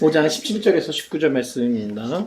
5장 17절에서 19절 말씀입니다.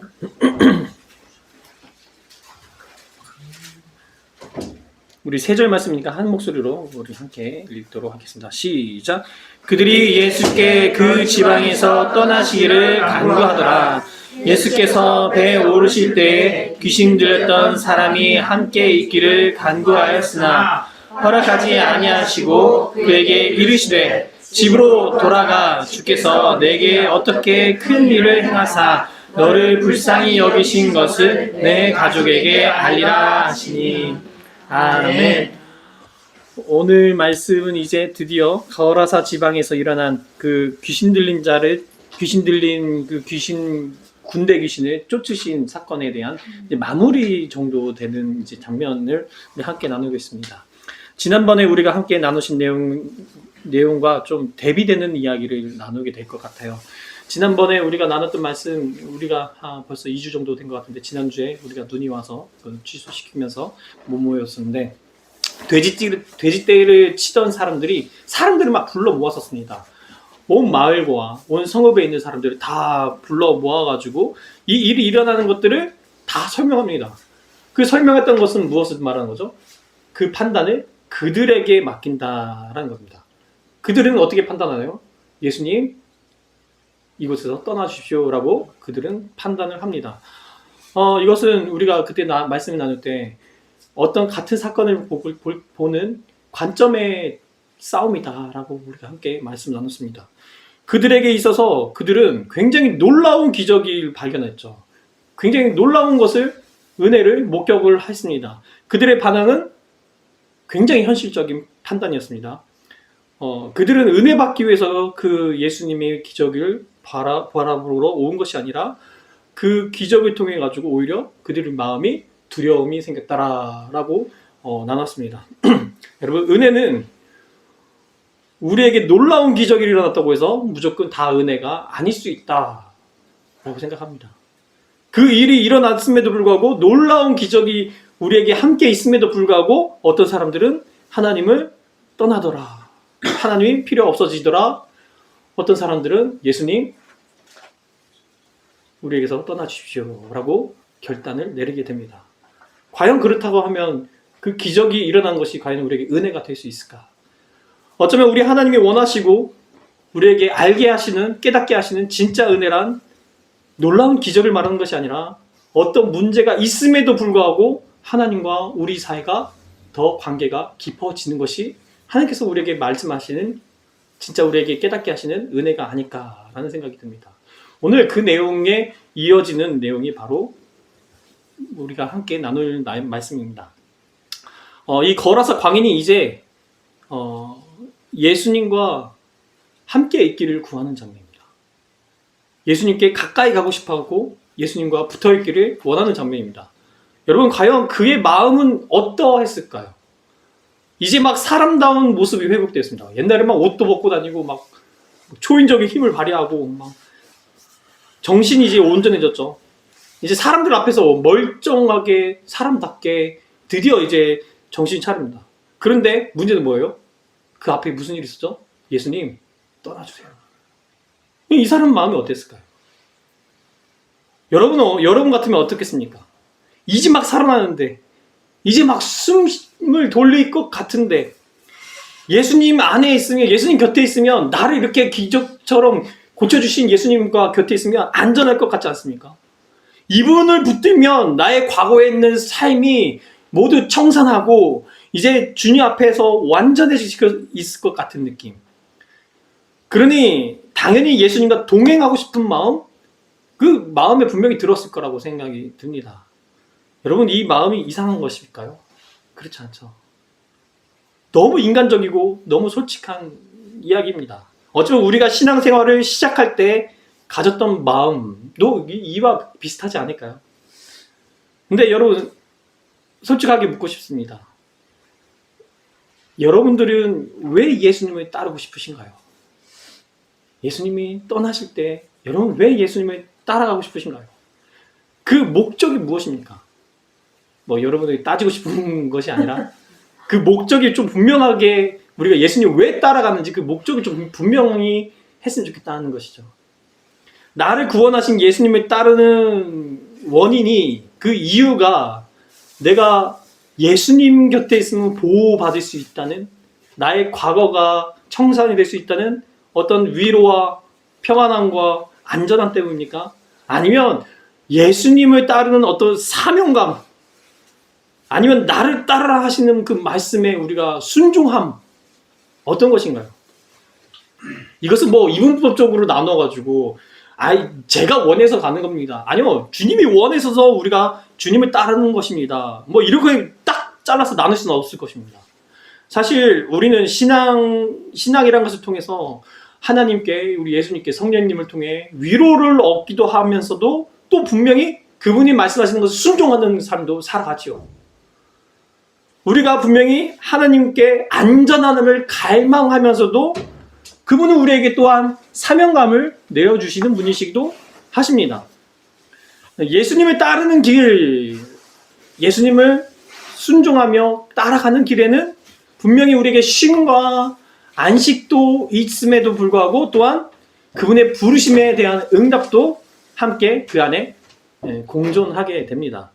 우리 세 절 말씀이니까 한 목소리로 우리 함께 읽도록 하겠습니다. 시작. 그들이 예수께 그 지방에서 떠나시기를 간구하더라. 예수께서 배에 오르실 때에 귀신 들렸던 사람이 함께 있기를 간구하였으나 허락하지 아니하시고 그에게 이르시되 집으로 돌아가 주께서 내게 어떻게 큰 일을 행하사 너를 불쌍히 여기신 것을 내 가족에게 알리라 하시니. 아멘. 오늘 말씀은 이제 드디어 거라사 지방에서 일어난 그 귀신 들린 그 귀신 군대 귀신을 쫓으신 사건에 대한 이제 마무리 정도 되는 이제 장면을 함께 나누겠습니다. 지난번에 우리가 함께 나누신 내용과 좀 대비되는 이야기를 나누게 될 것 같아요. 지난번에 우리가 나눴던 말씀, 우리가 벌써 2주 정도 된 것 같은데, 지난주에 우리가 눈이 와서 취소시키면서 못 모였었는데, 돼지떼를 치던 사람들을 막 불러 모았었습니다. 온 마을과 온 성읍에 있는 사람들을 다 불러 모아가지고 이 일이 일어나는 것들을 다 설명합니다. 그 설명했던 것은 무엇을 말하는 거죠? 그 판단을 그들에게 맡긴다라는 겁니다. 그들은 어떻게 판단하나요? 예수님, 이곳에서 떠나주십시오 라고 그들은 판단을 합니다. 이것은 우리가 그때 말씀을 나눌 때 어떤 같은 사건을 보는 관점의 싸움이다 라고 우리가 함께 말씀 나눴습니다. 그들에게 있어서 그들은 굉장히 놀라운 기적을 발견했죠. 굉장히 놀라운 은혜를 목격을 했습니다. 그들의 반응은 굉장히 현실적인 판단이었습니다. 그들은 은혜 받기 위해서 그 예수님의 기적을 바라보러 온 것이 아니라 그 기적을 통해 가지고 오히려 그들의 마음이 두려움이 생겼다라고 나눴습니다. 여러분, 은혜는 우리에게 놀라운 기적이 일어났다고 해서 무조건 다 은혜가 아닐 수 있다라고 생각합니다. 그 일이 일어났음에도 불구하고 놀라운 기적이 우리에게 함께 있음에도 불구하고 어떤 사람들은 하나님을 떠나더라. 하나님이 필요 없어지더라. 어떤 사람들은 예수님, 우리에게서 떠나주십시오 라고 결단을 내리게 됩니다. 과연 그렇다고 하면 그 기적이 일어난 것이 과연 우리에게 은혜가 될 수 있을까? 어쩌면 우리 하나님이 원하시고 우리에게 알게 하시는, 깨닫게 하시는 진짜 은혜란 놀라운 기적을 말하는 것이 아니라 어떤 문제가 있음에도 불구하고 하나님과 우리 사이가 더 관계가 깊어지는 것이 하나님께서 우리에게 말씀하시는, 진짜 우리에게 깨닫게 하시는 은혜가 아닐까라는 생각이 듭니다. 오늘 그 내용에 이어지는 내용이 바로 우리가 함께 나눌 말씀입니다. 이 거라사 광인이 이제 예수님과 함께 있기를 구하는 장면입니다. 예수님께 가까이 가고 싶어하고 예수님과 붙어 있기를 원하는 장면입니다. 여러분, 과연 그의 마음은 어떠했을까요? 이제 막 사람다운 모습이 회복되었습니다. 옛날에 막 옷도 벗고 다니고 막 초인적인 힘을 발휘하고 막 정신이 이제 온전해졌죠. 이제 사람들 앞에서 멀쩡하게 사람답게 드디어 이제 정신 차립니다. 그런데 문제는 뭐예요? 그 앞에 무슨 일이 있었죠? 예수님, 떠나주세요. 이 사람 마음이 어땠을까요? 여러분 같으면 어떻겠습니까? 이제 막 살아나는데, 이제 막 숨을 돌릴 것 같은데, 예수님 안에 있으면, 예수님 곁에 있으면, 나를 이렇게 기적처럼 고쳐주신 예수님과 곁에 있으면 안전할 것 같지 않습니까? 이분을 붙들면 나의 과거에 있는 삶이 모두 청산하고 이제 주님 앞에서 완전해질 있을 것 같은 느낌. 그러니 당연히 예수님과 동행하고 싶은 마음, 그 마음에 분명히 들었을 거라고 생각이 듭니다. 여러분, 이 마음이 이상한 것일까요? 그렇지 않죠. 너무 인간적이고 너무 솔직한 이야기입니다. 어쩌면 우리가 신앙생활을 시작할 때 가졌던 마음도 이와 비슷하지 않을까요? 근데 여러분, 솔직하게 묻고 싶습니다. 여러분들은 왜 예수님을 따르고 싶으신가요? 예수님이 떠나실 때 여러분 왜 예수님을 따라가고 싶으신가요? 그 목적이 무엇입니까? 여러분들이 따지고 싶은 것이 아니라 그 목적이 좀 분명하게, 우리가 예수님 왜 따라가는지 그 목적을 좀 분명히 했으면 좋겠다는 것이죠. 나를 구원하신 예수님을 따르는 원인이, 그 이유가 내가 예수님 곁에 있으면 보호받을 수 있다는, 나의 과거가 청산이 될 수 있다는 어떤 위로와 평안함과 안전함 때문입니까? 아니면 예수님을 따르는 어떤 사명감, 아니면 나를 따르라 하시는 그 말씀에 우리가 순종함, 어떤 것인가요? 이것은 뭐 이분법적으로 나눠가지고 제가 원해서 가는 겁니다. 아니요, 주님이 원해서 우리가 주님을 따르는 것입니다. 뭐 이렇게 딱 잘라서 나눌 수는 없을 것입니다. 사실 우리는 신앙이라는 것을 통해서 하나님께, 우리 예수님께, 성령님을 통해 위로를 얻기도 하면서도 또 분명히 그분이 말씀하시는 것을 순종하는 삶도 살아가지요. 우리가 분명히 하나님께 안전함을 갈망하면서도 그분은 우리에게 또한 사명감을 내어주시는 분이시기도 하십니다. 예수님을 따르는 길, 예수님을 순종하며 따라가는 길에는 분명히 우리에게 쉼과 안식도 있음에도 불구하고 또한 그분의 부르심에 대한 응답도 함께 그 안에 공존하게 됩니다.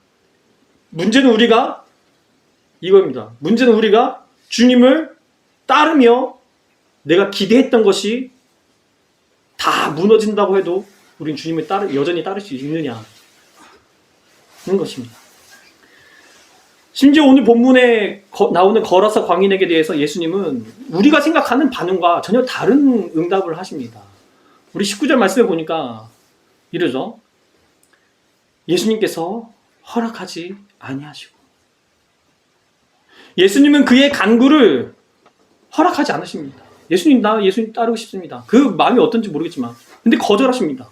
문제는 우리가 이겁니다. 문제는 우리가 주님을 따르며 내가 기대했던 것이 다 무너진다고 해도 우린 주님을 여전히 따를 수 있느냐는 것입니다. 심지어 오늘 본문에 나오는 거라사 광인에게 대해서 예수님은 우리가 생각하는 반응과 전혀 다른 응답을 하십니다. 우리 19절 말씀에 보니까 이러죠. 예수님께서 허락하지 아니하시고, 예수님은 그의 간구를 허락하지 않으십니다. 예수님, 나 예수님 따르고 싶습니다. 그 마음이 어떤지 모르겠지만 근데 거절하십니다.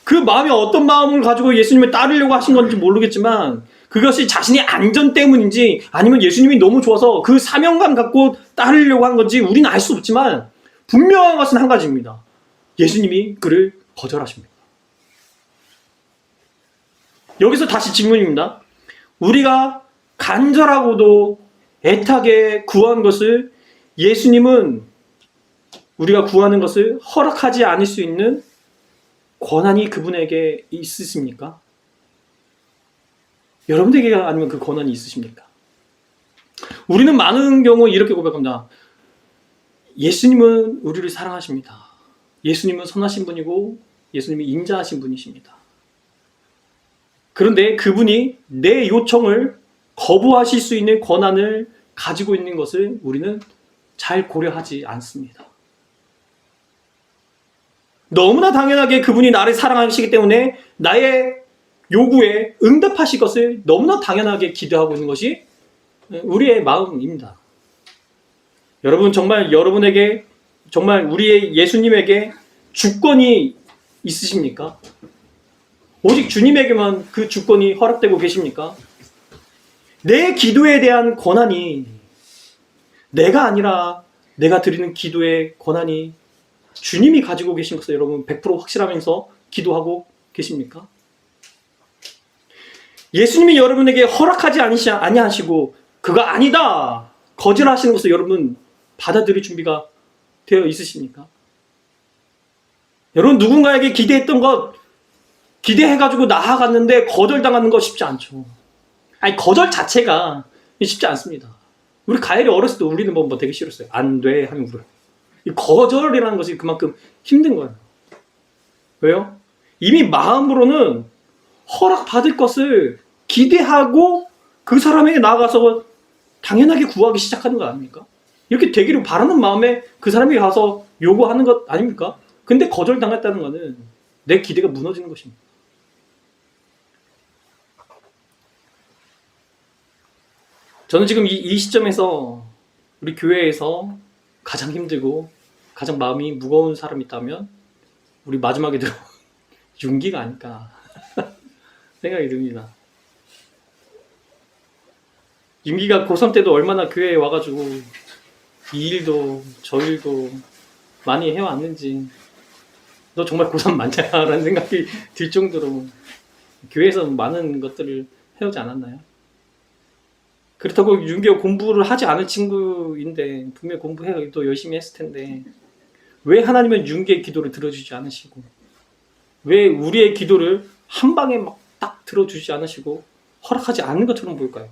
그 마음이 어떤 마음을 가지고 예수님을 따르려고 하신 건지 모르겠지만 그것이 자신의 안전 때문인지 아니면 예수님이 너무 좋아서 그 사명감 갖고 따르려고 한 건지 우리는 알 수 없지만 분명한 것은 한 가지입니다. 예수님이 그를 거절하십니다. 여기서 다시 질문입니다. 우리가 간절하고도 애타게 구한 것을 예수님은 우리가 구하는 것을 허락하지 않을 수 있는 권한이 그분에게 있으십니까? 여러분에게 아니면 그 권한이 있으십니까? 우리는 많은 경우 이렇게 고백합니다. 예수님은 우리를 사랑하십니다. 예수님은 선하신 분이고 예수님이 인자하신 분이십니다. 그런데 그분이 내 요청을 거부하실 수 있는 권한을 가지고 있는 것을 우리는 잘 고려하지 않습니다. 너무나 당연하게 그분이 나를 사랑하시기 때문에 나의 요구에 응답하실 것을 너무나 당연하게 기대하고 있는 것이 우리의 마음입니다. 여러분, 정말 여러분에게, 정말 우리의 예수님에게 주권이 있으십니까? 오직 주님에게만 그 주권이 허락되고 계십니까? 내 기도에 대한 권한이, 내가 아니라 내가 드리는 기도의 권한이 주님이 가지고 계신 것을 여러분 100% 확실하면서 기도하고 계십니까? 예수님이 여러분에게 허락하지 아니하시고 그거 아니다, 거절하시는 것을 여러분 받아들일 준비가 되어 있으십니까? 여러분, 누군가에게 기대했던 것 기대해가지고 나아갔는데 거절당하는 거 쉽지 않죠. 아니, 거절 자체가 쉽지 않습니다. 우리 가엘이 어렸을 때 우리는 뭐 되게 싫었어요. 안 돼 하면 울어요. 이 거절이라는 것이 그만큼 힘든 거예요. 왜요? 이미 마음으로는 허락받을 것을 기대하고 그 사람에게 나아가서 당연하게 구하기 시작하는 거 아닙니까? 이렇게 되기를 바라는 마음에 그 사람에게 가서 요구하는 것 아닙니까? 근데 거절당했다는 것은 내 기대가 무너지는 것입니다. 저는 지금 이 시점에서 우리 교회에서 가장 힘들고 가장 마음이 무거운 사람이 있다면 우리 마지막에 들어 윤기가 아닐까 생각이 듭니다. 윤기가 고3 때도 얼마나 교회에 와가지고 이 일도 저 일도 많이 해왔는지, 너 정말 고3 맞냐? 라는 생각이 들 정도로 교회에서 많은 것들을 해오지 않았나요? 그렇다고 윤기가 공부를 하지 않을 친구인데 분명히 공부해 또 열심히 했을 텐데 왜 하나님은 윤기의 기도를 들어주지 않으시고 왜 우리의 기도를 한 방에 막 딱 들어주지 않으시고 허락하지 않는 것처럼 보일까요?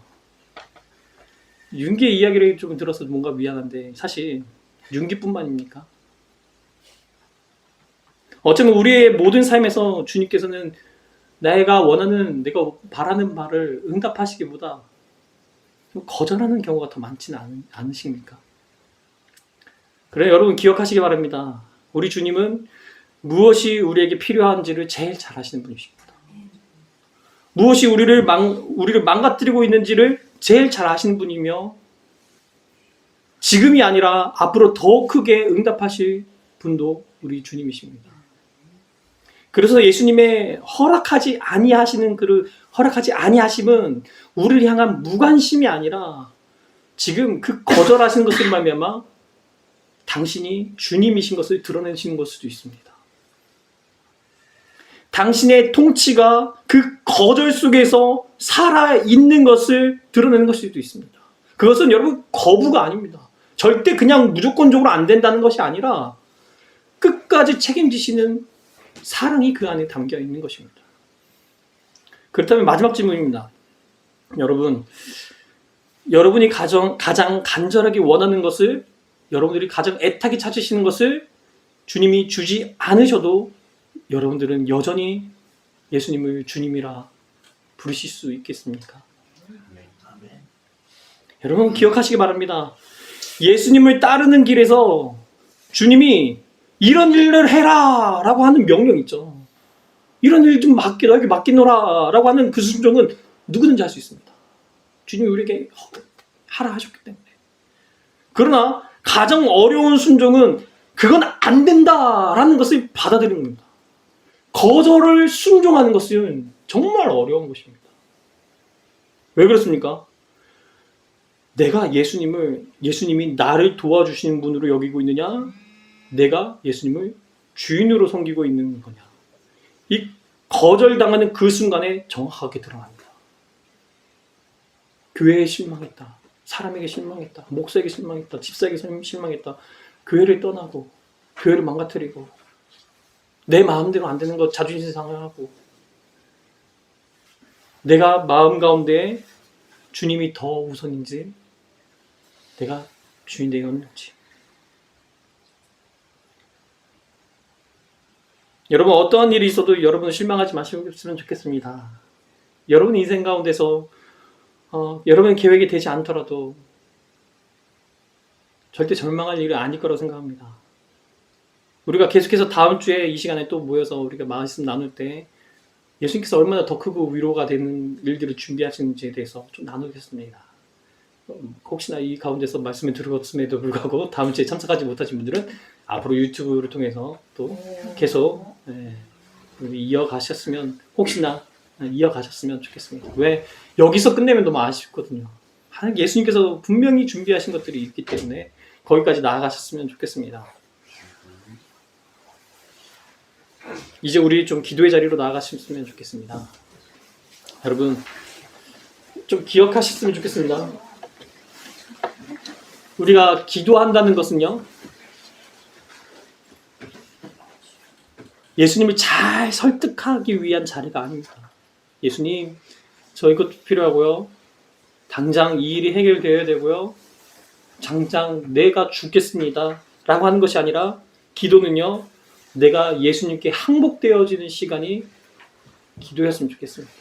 윤기의 이야기를 좀 들어서 뭔가 미안한데 사실 윤기뿐만입니까? 어쩌면 우리의 모든 삶에서 주님께서는 내가 원하는, 내가 바라는 말을 응답하시기보다 거절하는 경우가 더 많지는 않으십니까? 그래, 여러분 기억하시기 바랍니다. 우리 주님은 무엇이 우리에게 필요한지를 제일 잘 아시는 분이십니다. 무엇이 우리를 망가뜨리고 있는지를 제일 잘 아시는 분이며, 지금이 아니라 앞으로 더 크게 응답하실 분도 우리 주님이십니다. 그래서 예수님의 허락하지 아니하심은 우리를 향한 무관심이 아니라 지금 그 거절하시는 것으로 말미암아 당신이 주님이신 것을 드러내시는 걸 수도 있습니다. 당신의 통치가 그 거절 속에서 살아있는 것을 드러내는 것일 수도 있습니다. 그것은 여러분 거부가 아닙니다. 절대 그냥 무조건적으로 안 된다는 것이 아니라 끝까지 책임지시는 사랑이 그 안에 담겨 있는 것입니다. 그렇다면 마지막 질문입니다. 여러분이 가장 간절하게 원하는 것을, 여러분들이 가장 애타게 찾으시는 것을 주님이 주지 않으셔도 여러분들은 여전히 예수님을 주님이라 부르실 수 있겠습니까? 여러분 기억하시기 바랍니다. 예수님을 따르는 길에서 주님이 이런 일을 해라 라고 하는 명령 있죠. 이런 일 좀 너에게 맡기노라 라고 하는 그 순종은 누구든지 할 수 있습니다. 주님이 우리에게 하라 하셨기 때문에. 그러나 가장 어려운 순종은 그건 안 된다라는 것을 받아들이는 겁니다. 거절을 순종하는 것은 정말 어려운 것입니다. 왜 그렇습니까? 내가 예수님이 나를 도와주시는 분으로 여기고 있느냐? 내가 예수님을 주인으로 섬기고 있는 거냐? 이 거절당하는 그 순간에 정확하게 드러납니다. 교회에 실망했다. 사람에게 실망했다. 목사에게 실망했다. 집사에게 실망했다. 교회를 떠나고 교회를 망가뜨리고 내 마음대로 안 되는 것 자존심 상하고 내가 마음 가운데 주님이 더 우선인지 내가 주인 되었는지. 여러분 어떠한 일이 있어도 여러분은 실망하지 마셨으면 좋겠습니다. 여러분 인생 가운데서 여러분 계획이 되지 않더라도 절대 절망할 일이 아닐 거라고 생각합니다. 우리가 계속해서 다음 주에 이 시간에 또 모여서 우리가 말씀 나눌 때 예수님께서 얼마나 더 크고 위로가 되는 일들을 준비하시는지에 대해서 좀 나누겠습니다. 혹시나 이 가운데서 말씀을 들었음에도 불구하고 다음 주에 참석하지 못하신 분들은 앞으로 유튜브를 통해서 또 계속 이어가셨으면 좋겠습니다. 왜? 여기서 끝내면 너무 아쉽거든요. 예수님께서 분명히 준비하신 것들이 있기 때문에 거기까지 나아가셨으면 좋겠습니다. 이제 우리 좀 기도의 자리로 나아가셨으면 좋겠습니다. 여러분 좀 기억하셨으면 좋겠습니다. 우리가 기도한다는 것은요, 예수님을 잘 설득하기 위한 자리가 아닙니다. 예수님, 저 이것 필요하고요. 당장 이 일이 해결되어야 되고요. 당장 내가 죽겠습니다. 라고 하는 것이 아니라 기도는요, 내가 예수님께 항복되어지는 시간이 기도였으면 좋겠습니다.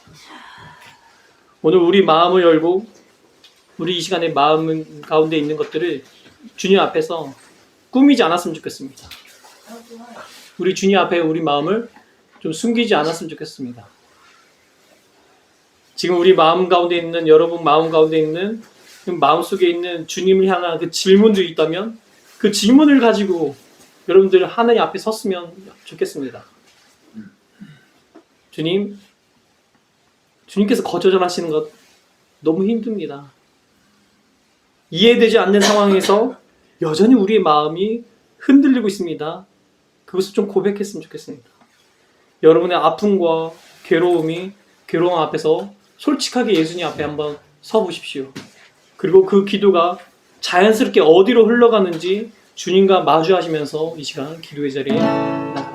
오늘 우리 마음을 열고 우리 이 시간에 마음 가운데 있는 것들을 주님 앞에서 꾸미지 않았으면 좋겠습니다. 우리 주님 앞에 우리 마음을 좀 숨기지 않았으면 좋겠습니다. 지금 우리 마음 가운데 있는, 여러분 마음 가운데 있는 마음속에 있는 주님을 향한 그 질문들이 있다면 그 질문을 가지고 여러분들 하나님 앞에 섰으면 좋겠습니다. 주님께서 거절하시는 것 너무 힘듭니다. 이해되지 않는 상황에서 여전히 우리의 마음이 흔들리고 있습니다. 그것을 좀 고백했으면 좋겠습니다. 여러분의 아픔과 괴로움 앞에서 솔직하게 예수님 앞에 한번 서 보십시오. 그리고 그 기도가 자연스럽게 어디로 흘러가는지 주님과 마주하시면서 이 시간 기도의 자리에 나가십시오.